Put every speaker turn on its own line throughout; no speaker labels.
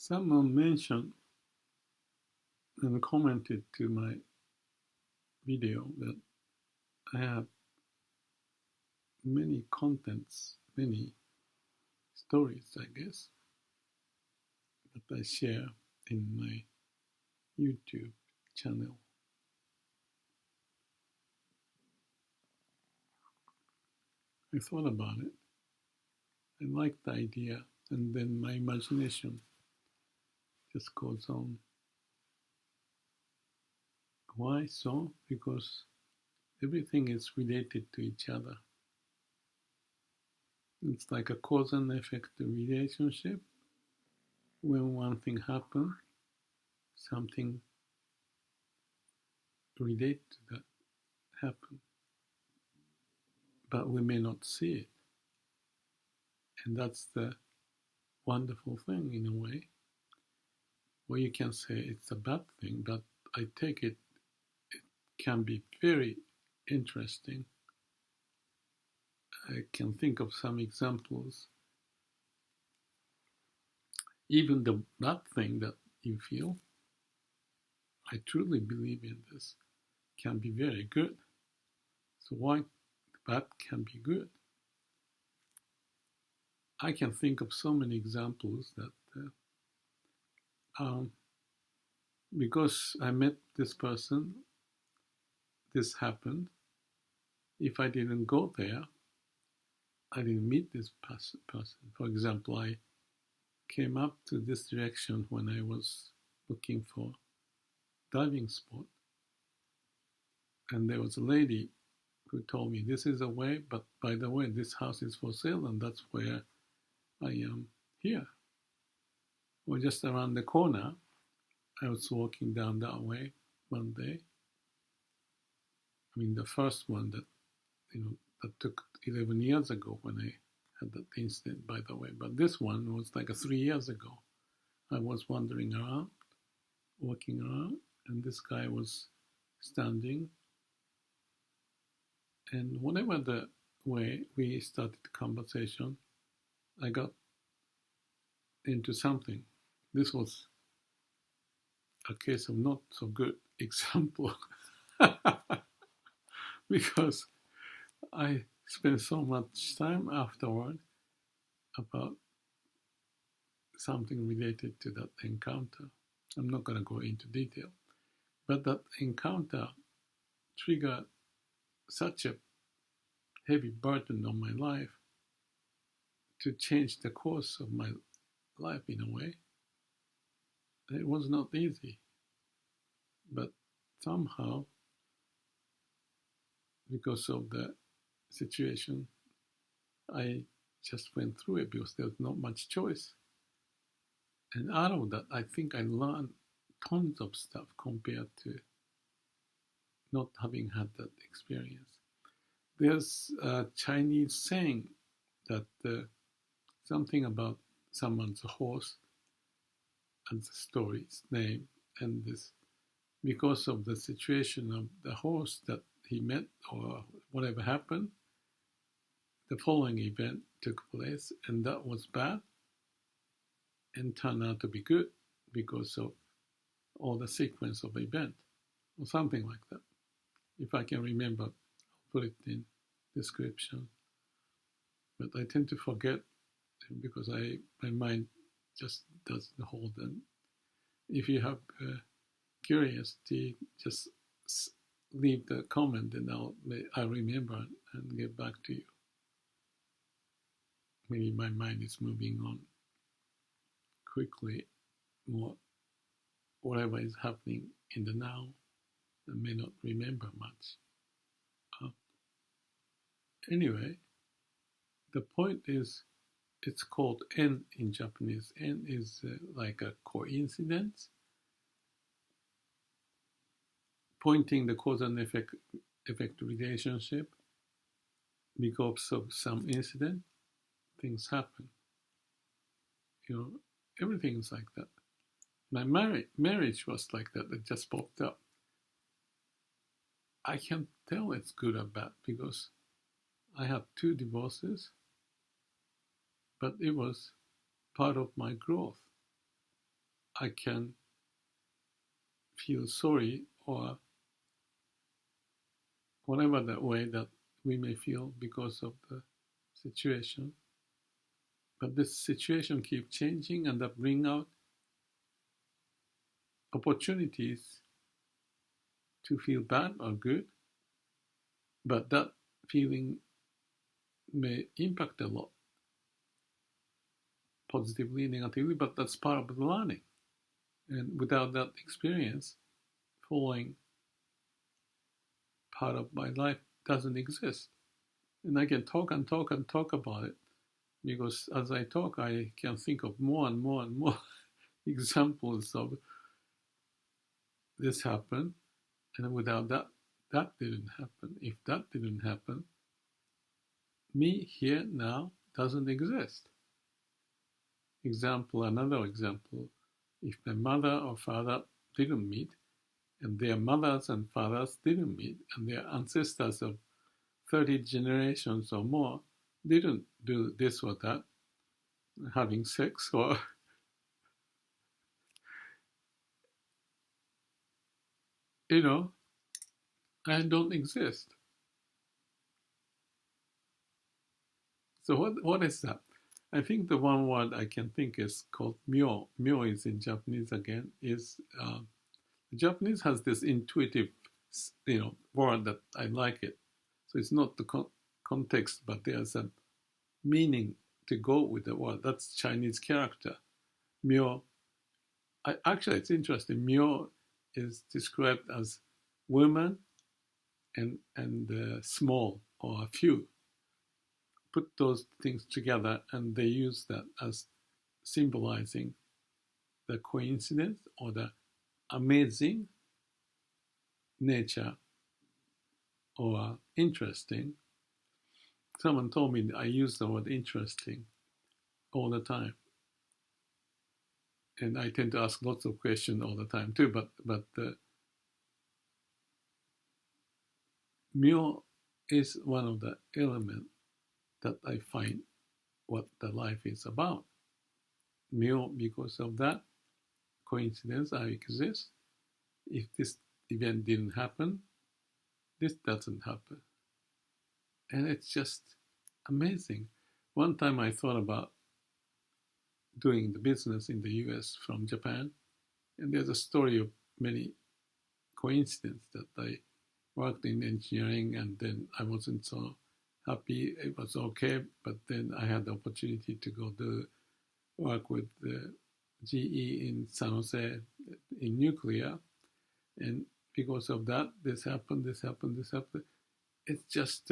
Someone mentioned and commented to my video that I have many contents, many stories, I guess, that I share in my YouTube channel. I thought about it. I liked the idea, and then my imagination just goes on. Why so? Because everything is related to each other. It's like a cause and effect relationship. When one thing happens, something related to that happen, but we may not see it. And that's the wonderful thing in a way. Well, you can say it's a bad thing, but I take it can be very interesting. I can think of some examples. Even the bad thing that you feel, I truly believe in this, can be very good. So why bad can be good? I can think of so many examples that because I met this person, this happened. If I didn't go there, I didn't meet this person. For example, I came up to this direction when I was looking for diving spot, and there was a lady who told me this is a way, but by the way, this house is for sale, and that's where I am here. Or just around the corner, I was walking down that way one day. I mean, the first one that that took 11 years ago when I had that incident, by the way. But this one was like 3 years ago. I was wandering around, walking around, and this guy was standing. And whatever the way we started the conversation, I got into something. This was a case of not so good example because I spent so much time afterward about something related to that encounter. I'm not going to go into detail, but that encounter triggered such a heavy burden on my life to change the course of my life in a way. It was not easy, but somehow, because of the situation, I just went through it because there was not much choice. And out of that, I think I learned tons of stuff compared to not having had that experience. There's a Chinese saying that something about someone's horse and the story's name, and this because of the situation of the horse that he met or whatever happened, the following event took place, and that was bad and turned out to be good because of all the sequence of event or something like that. If I can remember, I'll put it in description. But I tend to forget because my mind just doesn't hold them. If you have curiosity, just leave the comment and I'll remember and get back to you. Maybe my mind is moving on quickly, more whatever is happening in the now, I may not remember much. Anyway, the point is, it's called en in Japanese. En is like a coincidence, pointing the cause and effect relationship. Because of some incident, things happen. Everything is like that. My marriage was like that. It just popped up. I can't tell it's good or bad because I had 2 divorces, but it was part of my growth. I can feel sorry or whatever that way that we may feel because of the situation. But this situation keeps changing and that bring out opportunities to feel bad or good. But that feeling may impact a lot, positively, negatively, but that's part of the learning. And without that experience, following part of my life doesn't exist. And I can talk and talk and talk about it because as I talk, I can think of more and more and more examples of this happened. And without that, that didn't happen. If that didn't happen, me here now doesn't exist. Another example, if my mother or father didn't meet, and their mothers and fathers didn't meet, and their ancestors of 30 generations or more didn't do this or that, having sex or I don't exist. So what is that? I think the one word I can think is called myo. Myo is in Japanese again. Japanese has this intuitive, word that I like it. So it's not the context, but there's a meaning to go with the word. That's Chinese character. Myo. Actually, it's interesting. Myo is described as woman and small or a few. Put those things together, and they use that as symbolizing the coincidence or the amazing nature or interesting. Someone told me that I use the word interesting all the time. And I tend to ask lots of questions all the time too, but myo is one of the elements that I find what the life is about. Myo, because of that coincidence, I exist. If this event didn't happen, this doesn't happen. And it's just amazing. One time I thought about doing the business in the US from Japan, and there's a story of many coincidences that I worked in engineering and then I wasn't so happy. It was okay, but then I had the opportunity to go to work with the GE in San Jose in nuclear. And because of that, this happened. It's just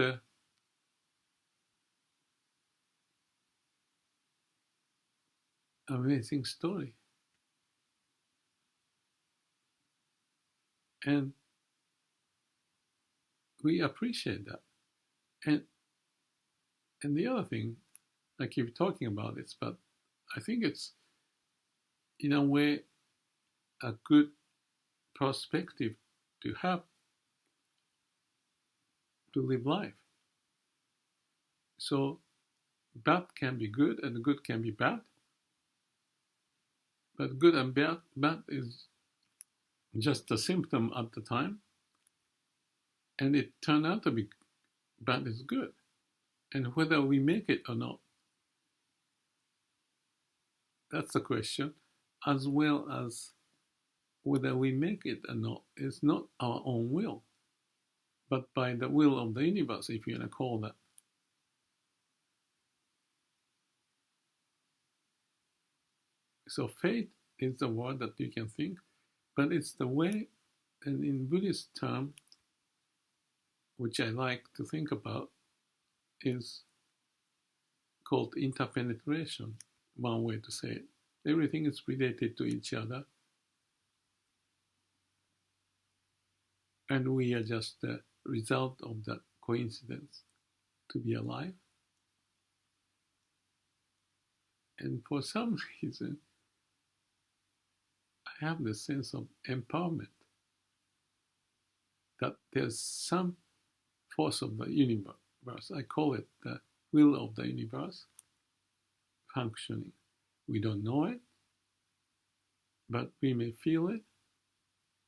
amazing story. And we appreciate that. And the other thing, I keep talking about this, but I think it's in a way a good perspective to have to live life. So bad can be good and good can be bad. But good and bad is just a symptom at the time. And it turned out to be bad is good. And whether we make it or not, that's the question, as well as whether we make it or not is not our own will, but by the will of the universe, if you want to call that. So fate is the word that you can think, but it's the way, and in Buddhist term, which I like to think about, is called interpenetration, one way to say it. Everything is related to each other, and we are just the result of that coincidence to be alive. And for some reason, I have this sense of empowerment that there's some force of the universe. I call it the will of the universe functioning. We don't know it, But we may feel it,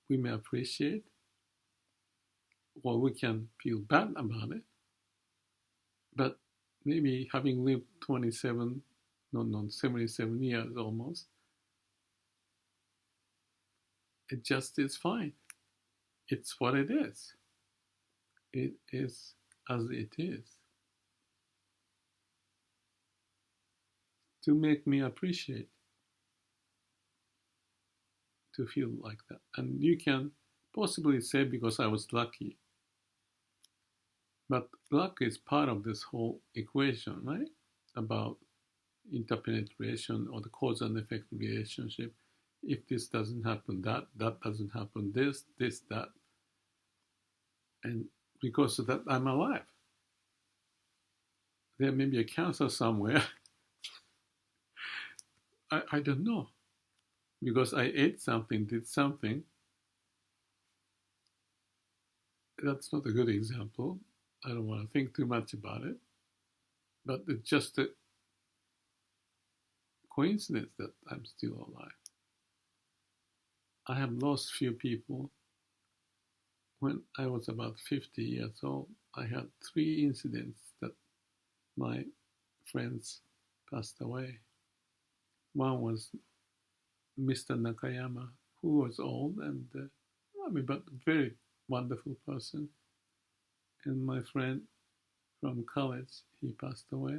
we may appreciate, or we can feel bad about it. But maybe having lived 27, no, 77 years almost, it just is fine. It's what it is. It is as it is. To make me appreciate, to feel like that. And you can possibly say because I was lucky. But luck is part of this whole equation, right? About interpenetration or the cause and effect relationship. If this doesn't happen, that doesn't happen, this, that. And because of that, I'm alive. There may be a cancer somewhere. I don't know. Because I ate something, did something. That's not a good example. I don't want to think too much about it. But it's just a coincidence that I'm still alive. I have lost few people. When I was about 50 years old, I had 3 incidents that my friends passed away. One was Mr. Nakayama, who was old and, but very wonderful person. And my friend from college, he passed away.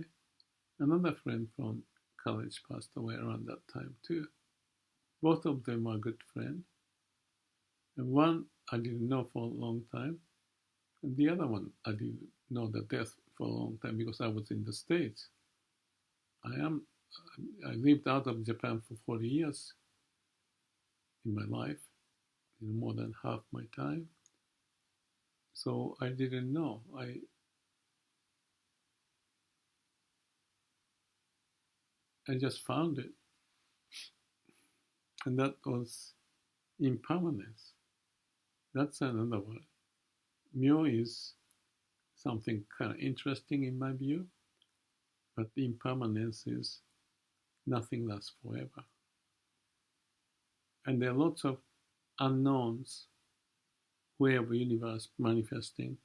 Another friend from college passed away around that time too. Both of them are good friends. And one I didn't know for a long time. And the other one I didn't know the death for a long time because I was in the States. I lived out of Japan for 40 years in my life, in more than half my time. So I didn't know. I just found it. And that was impermanence. That's another word. Myo is something kind of interesting in my view, but the impermanence is nothing lasts forever. And there are lots of unknowns way of the universe manifesting,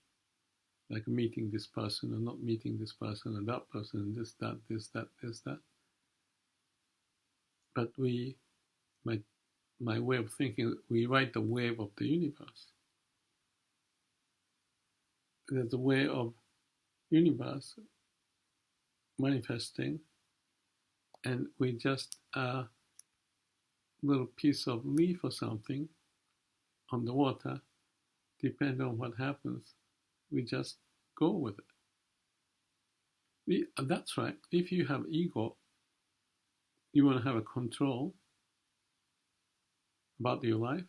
like meeting this person or not meeting this person and that person, and this, that, this, that, this, that. But my way of thinking, we ride the wave of the universe. There's a way of universe manifesting, and we just a little piece of leaf or something on the water. Depending on what happens, we just go with it. That's right. If you have ego, you want to have a control about your life.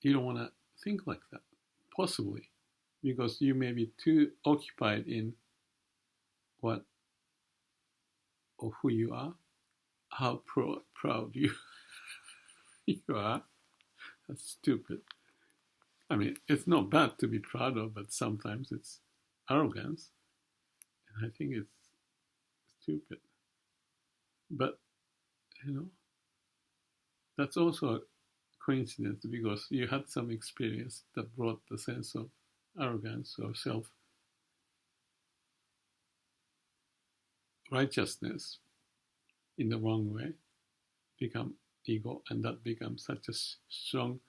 You don't want to think like that, possibly, because you may be too occupied in what or who you are, how proud you are. That's stupid. I mean, it's not bad to be proud of, but sometimes it's arrogance, and I think it's stupid. But that's also a coincidence because you had some experience that brought the sense of arrogance or self righteousness in the wrong way, become ego, and that becomes such a strong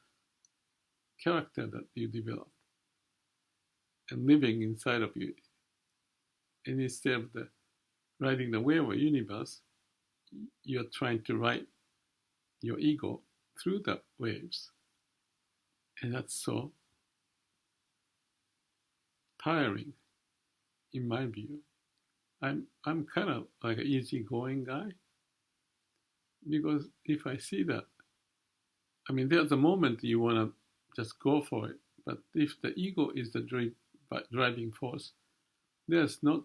character that you develop and living inside of you. And instead of riding the wave of the universe, you're trying to ride your ego through the waves. And that's so tiring, in my view. I'm kind of like an easygoing guy because if I see that, I mean, there's a moment you want to just go for it, but if the ego is the driving force, there's not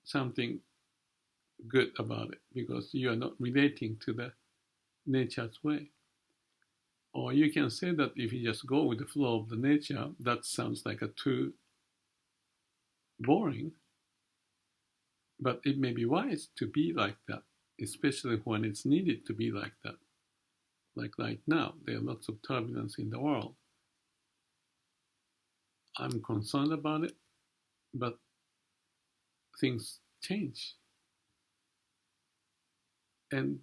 something good about it because you are not relating to the nature's way. Or you can say that if you just go with the flow of the nature, that sounds like a too boring, but it may be wise to be like that, especially when it's needed to be like that. Like right now, there are lots of turbulence in the world. I'm concerned about it, but things change. And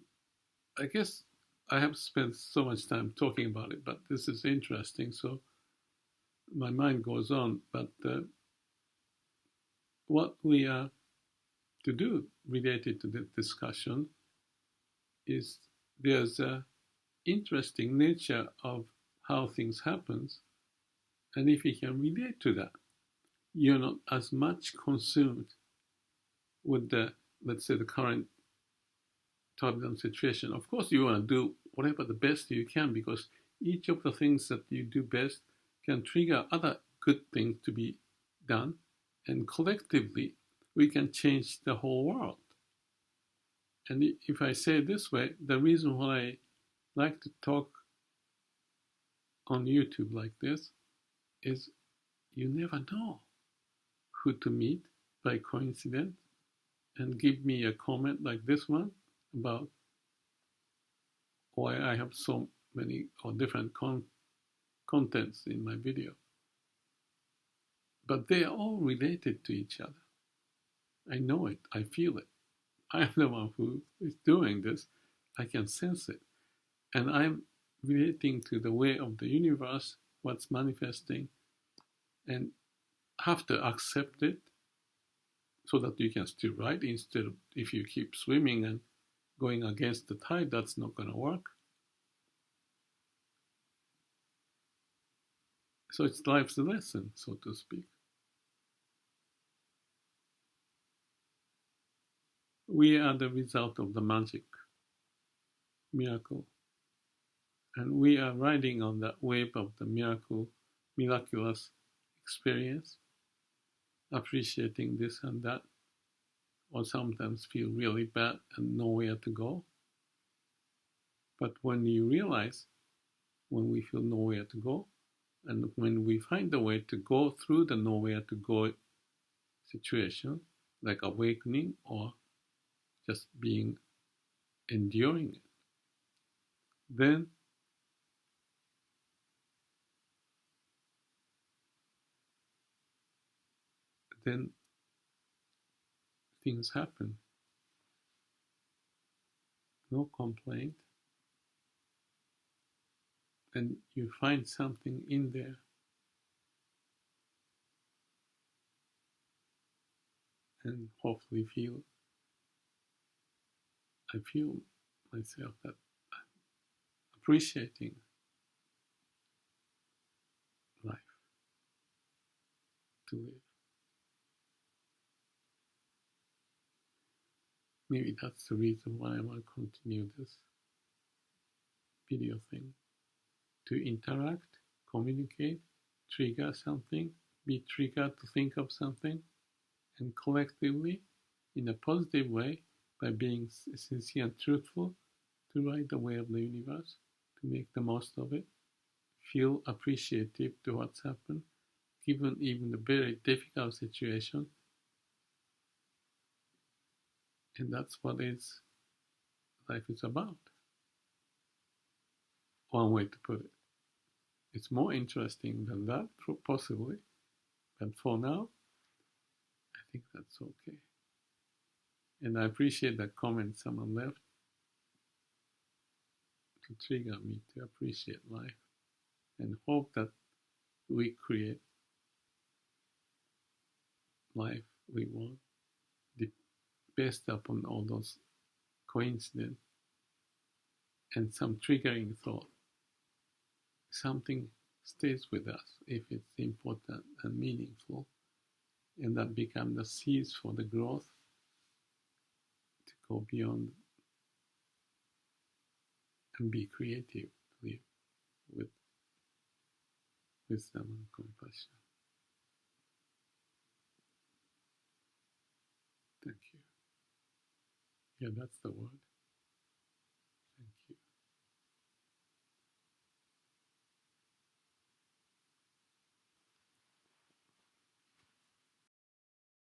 I guess I have spent so much time talking about it, but this is interesting, so my mind goes on. But what we are to do related to the discussion is there's a interesting nature of how things happen, and if you can relate to that, you're not as much consumed with the, let's say, the current turbulent situation. Of course, you want to do whatever the best you can, because each of the things that you do best can trigger other good things to be done, and collectively we can change the whole world. And if I say it this way, the reason why I like to talk on YouTube like this is you never know who to meet by coincidence and give me a comment like this one about why I have so many or different contents in my video. But they are all related to each other. I know it. I feel it. I'm the one who is doing this. I can sense it. And I'm relating to the way of the universe, what's manifesting, and have to accept it so that you can still ride, instead of, if you keep swimming and going against the tide, that's not going to work. So it's life's lesson, so to speak. We are the result of the magic, miracle. And we are riding on that wave of the miraculous experience, appreciating this and that, or sometimes feel really bad and nowhere to go. But when you realize, when we feel nowhere to go, and when we find a way to go through the nowhere to go situation, like awakening or just enduring it, then things happen. No complaint. And you find something in there. And hopefully I feel myself that I'm appreciating life to live. Maybe that's the reason why I want to continue this video thing. To interact, communicate, trigger something, be triggered to think of something, and collectively, in a positive way, by being sincere and truthful, to ride the way of the universe, to make the most of it, feel appreciative to what's happened, given even a very difficult situation. And that's what life is about. One way to put it. It's more interesting than that, possibly, but for now, I think that's okay. And I appreciate that comment someone left to trigger me to appreciate life, and hope that we create life we want, based upon all those coincidences and some triggering thought. Something stays with us if it's important and meaningful, and that becomes the seeds for the growth to go beyond and be creative, live with wisdom and compassion. Thank you. Yeah, that's the word.